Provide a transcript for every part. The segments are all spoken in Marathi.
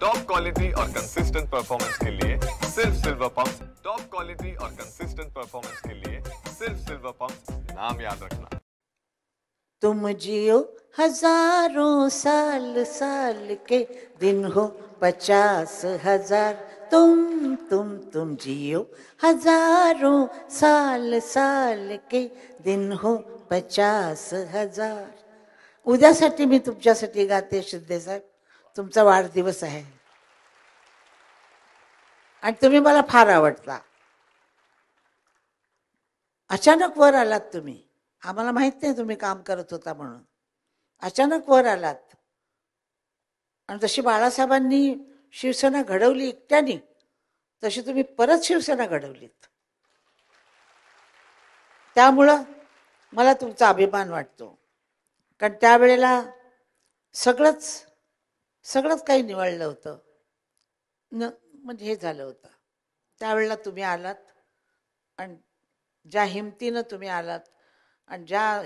टॉप क्वालिटी और कंसिस्टेंट परफॉर्मेंस के लिए सिर्फ सिल्वर पंप्स। टॉप क्वालिटी और कंसिस्टेंट परफॉर्मेंस के लिए सिर्फ सिल्वर पंप्स, नाम याद रखना। तुम जियो हजारों साल, साल के दिन हो 50,000। तुम जियो हजारों साल, साल के दिन हो 50,000। उद्यासाठी मी तुमच्यासाठी गाते शिंदे साहेब, तुमचा वाढदिवस आहे आणि तुम्ही मला फार आवडता। अचानक वर आलात तुम्ही, आम्हाला माहित नाही तुम्ही काम करत होता म्हणून, अचानक वर आलात आणि जशी बाळासाहेबांनी शिवसेना घडवली एकट्याने, तशी तुम्ही परत शिवसेना घडवलीत। त्यामुळं मला तुमचा अभिमान वाटतो, कारण त्यावेळेला सगळंच काही निवडलं होतं म्हणजे हे झालं होतं। त्यावेळेला तुम्ही आलात आणि ज्या हिमतीनं तुम्ही आलात आणि ज्या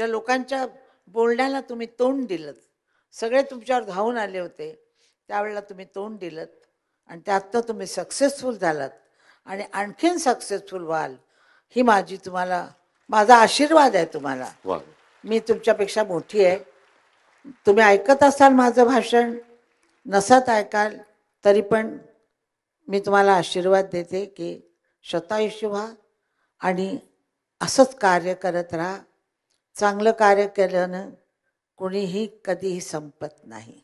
लोकांच्या बोलण्याला तुम्ही तोंड दिलं, सगळे तुमच्यावर धावून आले होते, त्यावेळेला तुम्ही तोंड दिलं आणि त्यातनं तुम्ही सक्सेसफुल झालात आणि आणखीन सक्सेसफुल व्हाल ही माझा आशीर्वाद आहे तुम्हाला। मी तुमच्यापेक्षा मोठी आहे। तुम्ही ऐकत असाल माझं भाषण, नसत ऐकाल तरी पण मी तुम्हाला आशीर्वाद देते की शतायुष्य व्हा आणि असंच कार्य करत राहा। चांगलं कार्य केल्यानं कोणीही कधीही संपत नाही।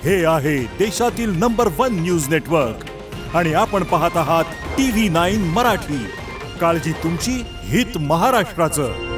हे आहे देशातील नंबर 1 न्यूज नेटवर्क आणि आपण पाहत आहात TV9 मराठी। काळजी तुमची, हित महाराष्ट्राचं।